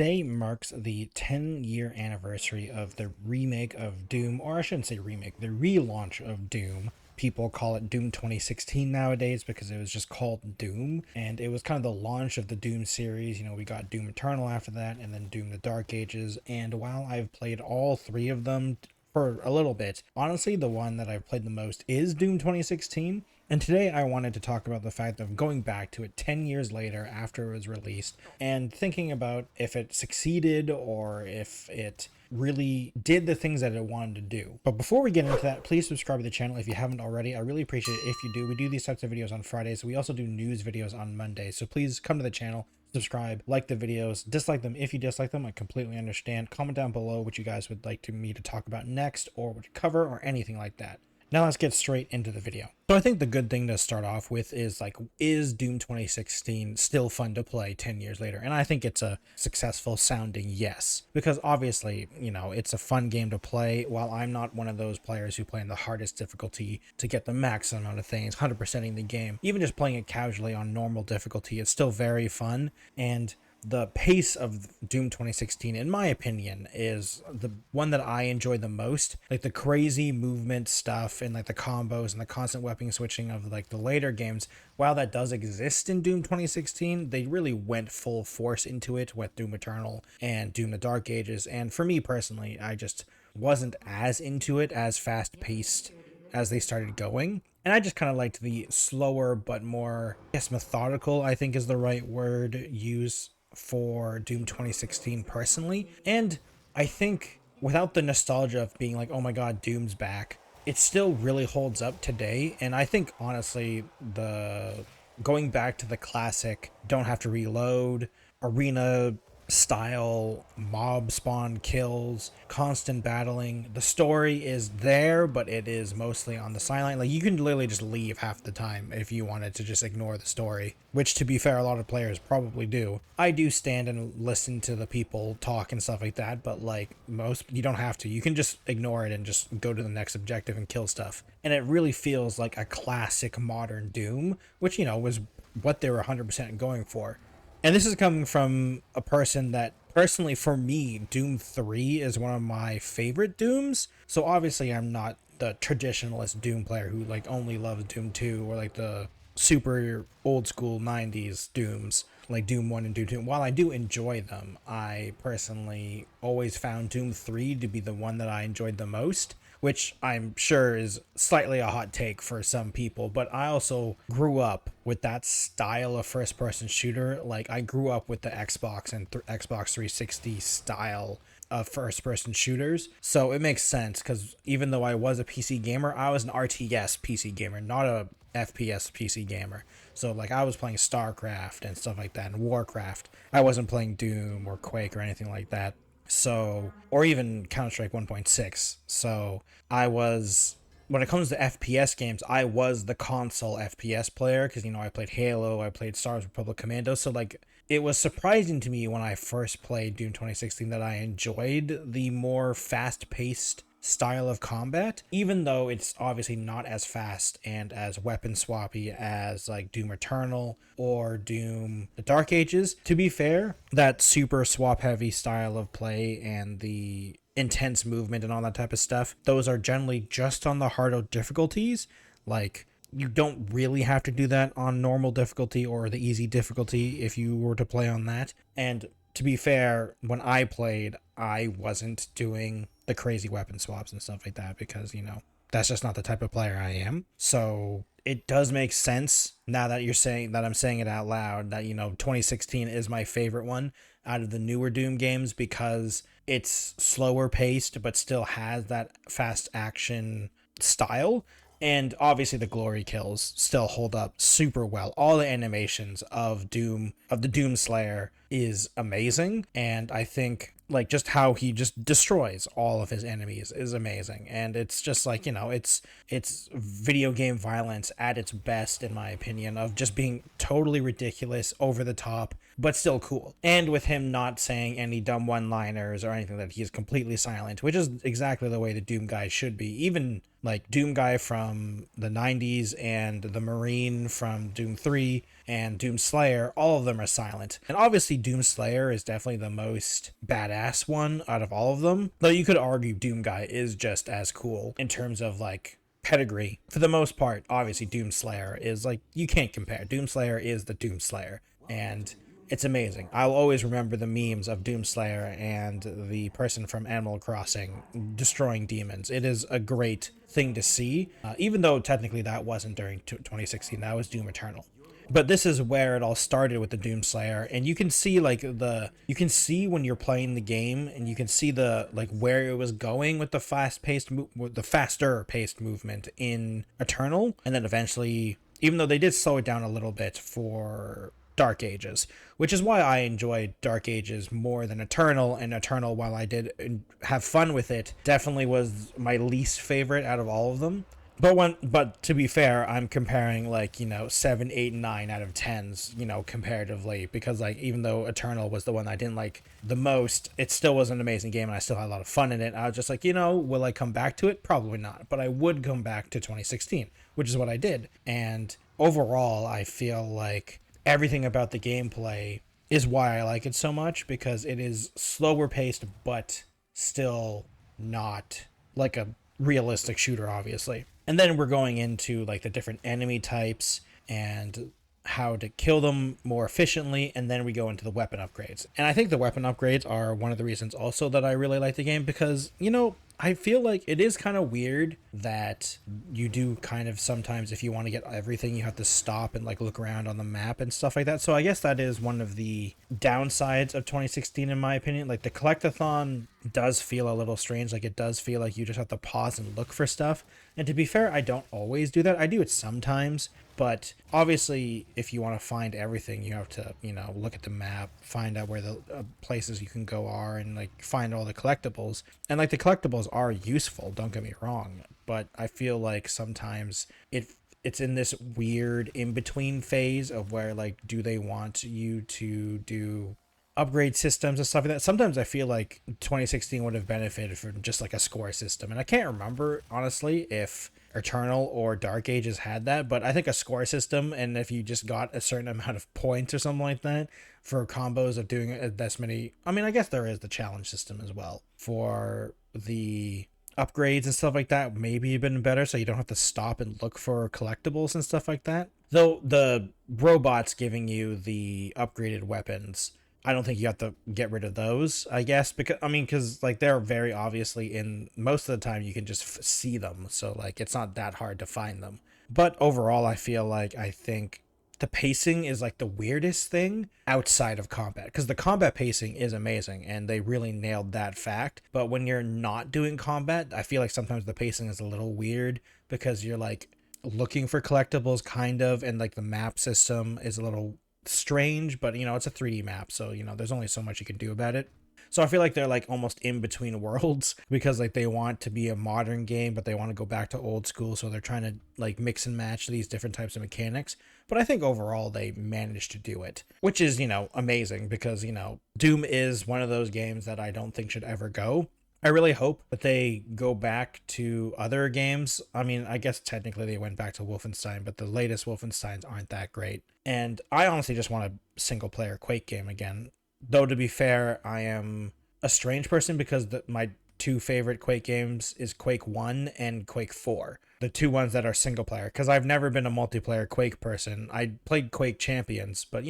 Today marks the 10-year anniversary of the remake of Doom, or I shouldn't say remake, the relaunch of Doom. People call it Doom 2016 nowadays because it was just called Doom, and it was kind of the launch of the Doom series. You know, we got Doom Eternal after that, and then Doom the Dark Ages, and while I've played all three of them for a little bit, honestly, the one that I've played the most is Doom 2016. And today I wanted to talk about the fact of going back to it 10 years later after it was released and thinking about if it succeeded or if it really did the things that it wanted to do. But before we get into that, please subscribe to the channel if you haven't already. I really appreciate it if you do. We do these types of videos on Fridays. We also do news videos on Mondays. So please come to the channel, subscribe, like the videos, dislike them if you dislike them. I completely understand. Comment down below what you guys would like me to talk about next or what to cover or anything like that. Now let's get straight into the video. So I think the good thing to start off with is is Doom 2016 still fun to play 10 years later? And I think it's a successful sounding yes, because obviously, you know, it's a fun game to play. While I'm not one of those players who play in the hardest difficulty to get the max amount of things, 100%ing the game, even just playing it casually on normal difficulty, it's still very fun. And the pace of Doom 2016, in my opinion, is the one that I enjoy the most. Like the crazy movement stuff and like the combos and the constant weapon switching of like the later games, while that does exist in Doom 2016, they really went full force into it with Doom Eternal and Doom the Dark Ages. And for me personally, I just wasn't as into it, as fast paced as they started going. And I just kind of liked the slower but more, I guess, methodical, I think is the right word, use for Doom 2016 personally. And I think without the nostalgia of being like, oh my god, Doom's back, it still really holds up today. And I think honestly, the going back to the classic don't have to reload arena style mob spawn kills, constant battling, the story is there, but it is mostly on the sideline. Like you can literally just leave half the time if you wanted to just ignore the story, which to be fair, a lot of players probably do. I do stand and listen to the people talk and stuff like that, but like most, you don't have to. You can just ignore it and just go to the next objective and kill stuff. And it really feels like a classic modern Doom, which, you know, was what they were 100% going for. And this is coming from a person that, personally for me, Doom 3 is one of my favorite Dooms. So obviously I'm not the traditionalist Doom player who like only loves Doom 2 or like the super old school 90s Dooms like Doom 1 and Doom 2. While I do enjoy them, I personally always found Doom 3 to be the one that I enjoyed the most, which I'm sure is slightly a hot take for some people, but I also grew up with that style of first-person shooter. Like, I grew up with the Xbox and Xbox 360 style of first-person shooters, so it makes sense, because even though I was a PC gamer, I was an RTS PC gamer, not a FPS PC gamer. So, like, I was playing StarCraft and stuff like that, and Warcraft. I wasn't playing Doom or Quake or anything like that. So, or even Counter-Strike 1.6. So I was, when it comes to FPS games, I was the console FPS player because, you know, I played Halo, I played Star Wars Republic Commando. So like, it was surprising to me when I first played Doom 2016 that I enjoyed the more fast-paced style of combat, even though it's obviously not as fast and as weapon swappy as like Doom Eternal or Doom the Dark Ages. To be fair, that super swap heavy style of play and the intense movement and all that type of stuff, those are generally just on the harder difficulties. Like, you don't really have to do that on normal difficulty or the easy difficulty if you were to play on that. And to be fair, when I played, I wasn't doing the crazy weapon swaps and stuff like that because, you know, that's just not the type of player I am. So it does make sense now that you're saying that, I'm saying it out loud, that, you know, 2016 is my favorite one out of the newer Doom games because it's slower paced but still has that fast action style. And obviously the glory kills still hold up super well. All the animations of Doom, of the Doom Slayer, is amazing. And I think like just how he just destroys all of his enemies is amazing. And it's just like, you know, it's video game violence at its best, in my opinion, of just being totally ridiculous, over the top, but still cool. And with him not saying any dumb one-liners or anything, that he's completely silent, which is exactly the way the Doom guys should be. Even Like Doom guy from the 90s and the Marine from Doom 3 and Doom Slayer, all of them are silent. And obviously Doom Slayer is definitely the most badass one out of all of them. Though you could argue Doom guy is just as cool in terms of like pedigree. For the most part, obviously Doom Slayer is like, you can't compare. Doom Slayer is the Doom Slayer. And it's amazing. I'll always remember the memes of Doomslayer and the person from Animal Crossing destroying demons. It is a great thing to see, even though technically that wasn't during 2016. That was Doom Eternal. But this is where it all started with the Doomslayer, and you can see like you can see when you're playing the game, and you can see the like where it was going with the with the faster paced movement in Eternal, and then eventually, even though they did slow it down a little bit for Dark Ages, which is why I enjoyed Dark Ages more than Eternal. And Eternal, while I did have fun with it, definitely was my least favorite out of all of them. But to be fair, I'm comparing like 7, 8, and 9 out of 10s comparatively, because like even though Eternal was the one I didn't like the most, it still was an amazing game and I still had a lot of fun in it. I was just like, will I come back to it? Probably not, but I would come back to 2016, which is what I did. And overall, I feel like everything about the gameplay is why I like it so much, because it is slower paced but still not like a realistic shooter, obviously. And then we're going into like the different enemy types and how to kill them more efficiently, and then we go into the weapon upgrades. And I think the weapon upgrades are one of the reasons also that I really like the game, because I feel like it is kind of weird that you do kind of sometimes, if you want to get everything, you have to stop and like look around on the map and stuff like that. So I guess that is one of the downsides of 2016 in my opinion. Like the collectathon does feel a little strange. Like it does feel like you just have to pause and look for stuff. And to be fair, I don't always do that. I do it sometimes. But obviously, if you want to find everything, you have to, look at the map, find out where the places you can go are, and like find all the collectibles. And like the collectibles are useful, don't get me wrong. But I feel like sometimes it's in this weird in-between phase of where like, do they want you to do upgrade systems and stuff like that? Sometimes I feel like 2016 would have benefited from just like a score system. And I can't remember, honestly, if Eternal or Dark Ages had that, but I think a score system, and if you just got a certain amount of points or something like that for combos of doing this many, I mean, I guess there is the challenge system as well for the upgrades and stuff like that, maybe been better, so you don't have to stop and look for collectibles and stuff like that. Though the robots giving you the upgraded weapons, I don't think you have to get rid of those, I guess, because like they're very obviously in most of the time you can just see them. So like it's not that hard to find them. But overall, I feel like I think the pacing is like the weirdest thing outside of combat, because the combat pacing is amazing and they really nailed that fact. But when you're not doing combat, I feel like sometimes the pacing is a little weird because you're like looking for collectibles kind of, and like the map system is a little strange, but it's a 3D map, so there's only so much you can do about it. So I feel like they're like almost in between worlds, because like they want to be a modern game but they want to go back to old school, so they're trying to like mix and match these different types of mechanics. But I think overall they managed to do it, which is amazing, because Doom is one of those games that I don't think should ever go. I really hope that they go back to other games. I mean, I guess technically they went back to Wolfenstein, but the latest Wolfensteins aren't that great. And I honestly just want a single player Quake game again. Though to be fair, I am a strange person, because my two favorite Quake games is Quake 1 and Quake 4. The two ones that are single player, because I've never been a multiplayer Quake person. I played Quake Champions, but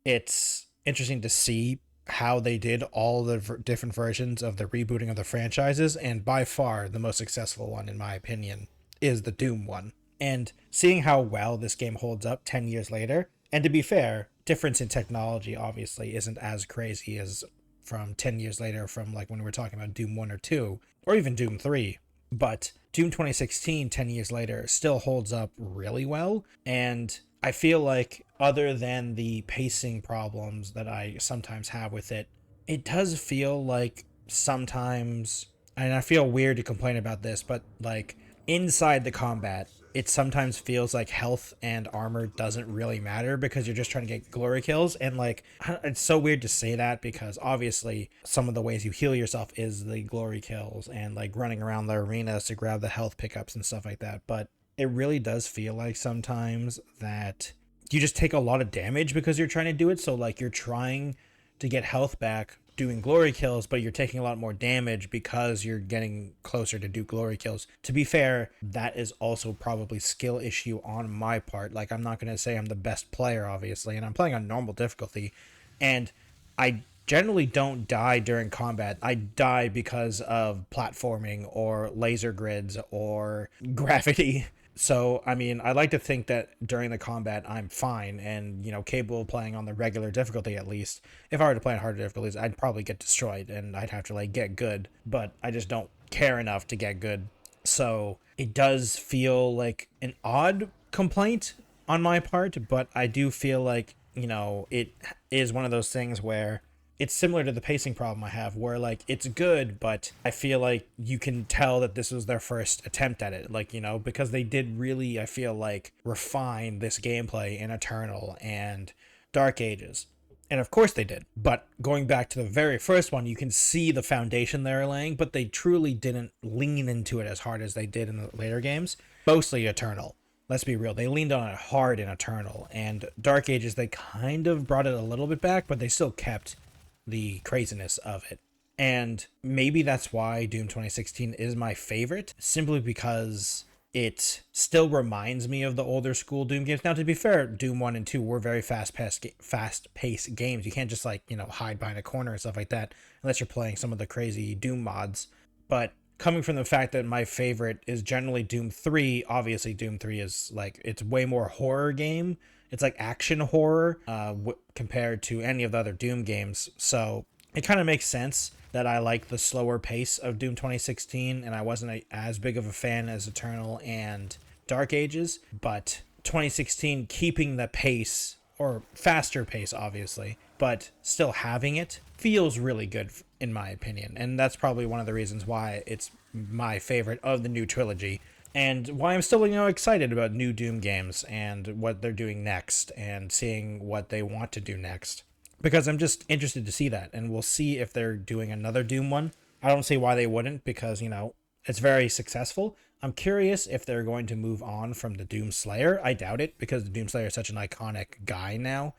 it's interesting to see how they did all the different versions of the rebooting of the franchises, and by far the most successful one in my opinion is the Doom one. And seeing how well this game holds up 10 years later, and to be fair, difference in technology obviously isn't as crazy as from 10 years later, from like when we were talking about Doom 1 or 2 or even Doom 3, but Doom 2016 10 years later still holds up really well. And I feel like, other than the pacing problems that I sometimes have with it, it does feel like sometimes, and I feel weird to complain about this, but like inside the combat, it sometimes feels like health and armor doesn't really matter because you're just trying to get glory kills. And like, it's so weird to say that because obviously some of the ways you heal yourself is the glory kills and like running around the arenas to grab the health pickups and stuff like that. But it really does feel like sometimes that you just take a lot of damage because you're trying to do it. So like you're trying to get health back doing glory kills, but you're taking a lot more damage because you're getting closer to do glory kills. To be fair, that is also probably skill issue on my part. Like I'm not going to say I'm the best player, obviously, and I'm playing on normal difficulty, and I generally don't die during combat. I die because of platforming or laser grids or gravity. So, I mean, I like to think that during the combat I'm fine and, capable of playing on the regular difficulty at least. If I were to play on harder difficulties, I'd probably get destroyed and I'd have to, like, get good. But I just don't care enough to get good. So, it does feel like an odd complaint on my part, but I do feel like, it is one of those things where it's similar to the pacing problem I have where like it's good, but I feel like you can tell that this was their first attempt at it. Like, because they did really, I feel like, refine this gameplay in Eternal and Dark Ages. And of course they did. But going back to the very first one, you can see the foundation they're laying, but they truly didn't lean into it as hard as they did in the later games. Mostly Eternal. Let's be real. They leaned on it hard in Eternal. And Dark Ages, they kind of brought it a little bit back, but they still kept the craziness of it. And maybe that's why Doom 2016 is my favorite, simply because it still reminds me of the older school Doom games. Now, to be fair, Doom 1 and 2 were very fast-paced games. You can't just, like, hide behind a corner and stuff like that, unless you're playing some of the crazy Doom mods. But coming from the fact that my favorite is generally Doom 3, obviously Doom 3 is, like, it's way more horror game. It's like action horror compared to any of the other Doom games. So it kind of makes sense that I like the slower pace of Doom 2016, and I wasn't as big of a fan as Eternal and Dark Ages. But 2016 keeping the pace, or faster pace, obviously, but still having it feels really good in my opinion. And that's probably one of the reasons why it's my favorite of the new trilogy and why I'm still, excited about new Doom games and what they're doing next and seeing what they want to do next. Because I'm just interested to see that, and we'll see if they're doing another Doom one. I don't see why they wouldn't, because, it's very successful. I'm curious if they're going to move on from the Doom Slayer. I doubt it, because the Doom Slayer is such an iconic guy now.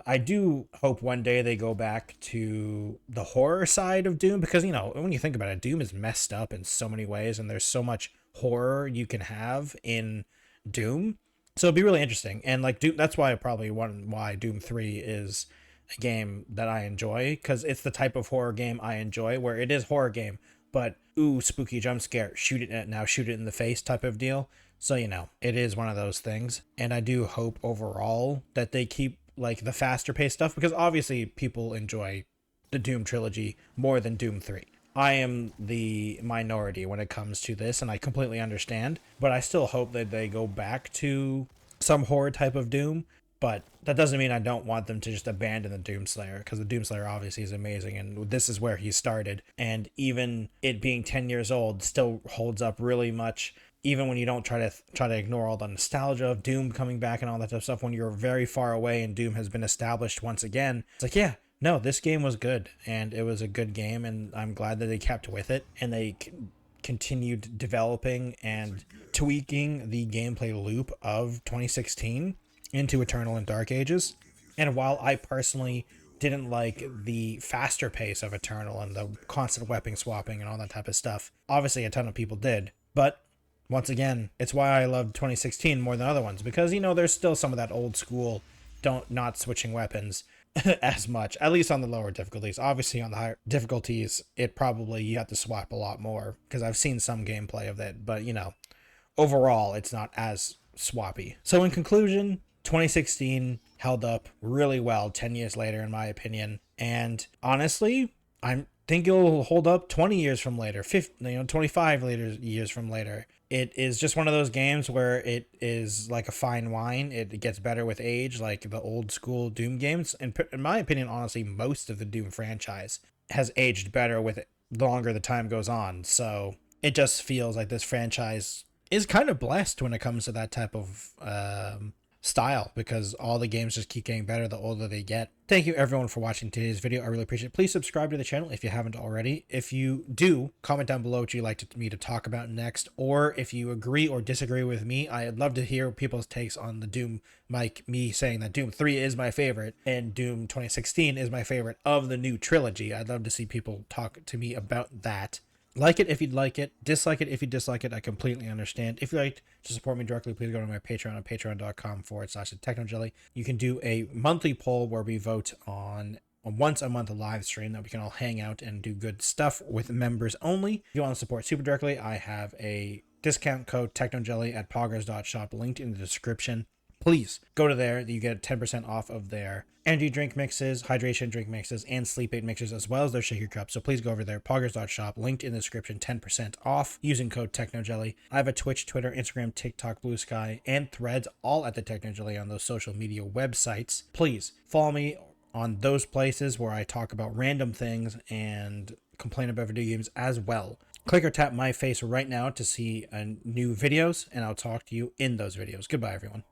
I do hope one day they go back to the horror side of Doom, because, when you think about it, Doom is messed up in so many ways, and there's so much horror you can have in Doom. So it'd be really interesting. And, like, Doom, that's why why Doom 3 is a game that I enjoy, because it's the type of horror game I enjoy, where it is horror game, but ooh, spooky jump scare, shoot it in the face type of deal. So, it is one of those things. And I do hope overall that they keep like the faster paced stuff, because obviously people enjoy the Doom trilogy more than Doom 3. I am the minority when it comes to this, and I completely understand, but I still hope that they go back to some horror type of Doom. But that doesn't mean I don't want them to just abandon the Doomslayer, because the Doomslayer obviously is amazing, and this is where he started. And even it being 10 years old still holds up really much, even when you don't try to ignore all the nostalgia of Doom coming back and all that type of stuff. When you're very far away and Doom has been established once again, it's like, yeah, no, this game was good, and it was a good game, and I'm glad that they kept with it, and they continued developing and tweaking the gameplay loop of 2016 into Eternal and Dark Ages. And while I personally didn't like the faster pace of Eternal and the constant weapon swapping and all that type of stuff, obviously a ton of people did. But once again, it's why I loved 2016 more than other ones, because, there's still some of that old school not switching weapons as much, at least on the lower difficulties. Obviously on the higher difficulties, you have to swap a lot more, because I've seen some gameplay of that, but overall it's not as swappy. So in conclusion, 2016 held up really well 10 years later, in my opinion. And honestly, I think it'll hold up 20 years from later, 25 years from later. It is just one of those games where it is like a fine wine. It gets better with age, like the old school Doom games. And in my opinion, honestly, most of the Doom franchise has aged better with it the longer the time goes on. So it just feels like this franchise is kind of blessed when it comes to that type of style, because all the games just keep getting better the older they get. Thank you everyone for watching today's video. I really appreciate it. Please subscribe to the channel if you haven't already. If you do, comment down below what you'd like me to talk about next, or if you agree or disagree with me. I'd love to hear people's takes on the Doom, like me saying that Doom 3 is my favorite and Doom 2016 is my favorite of the new trilogy. I'd love to see people talk to me about that. Like it if you'd like it. Dislike it if you dislike it. I completely understand. If you'd like to support me directly, please go to my Patreon at patreon.com/technojelly. You can do a monthly poll where we vote on a once a month live stream that we can all hang out and do good stuff with members only. If you want to support super directly, I have a discount code technojelly at poggers.shop linked in the description. Please go to there. You get 10% off of their energy drink mixes, hydration drink mixes, and sleep aid mixes, as well as their shaker cups. So please go over there, poggers.shop, linked in the description, 10% off using code technojelly. I have a Twitch, Twitter, Instagram, TikTok, Blue Sky, and Threads, all at the Technojelly on those social media websites. Please follow me on those places where I talk about random things and complain about video games as well. Click or tap my face right now to see new videos, and I'll talk to you in those videos. Goodbye, everyone.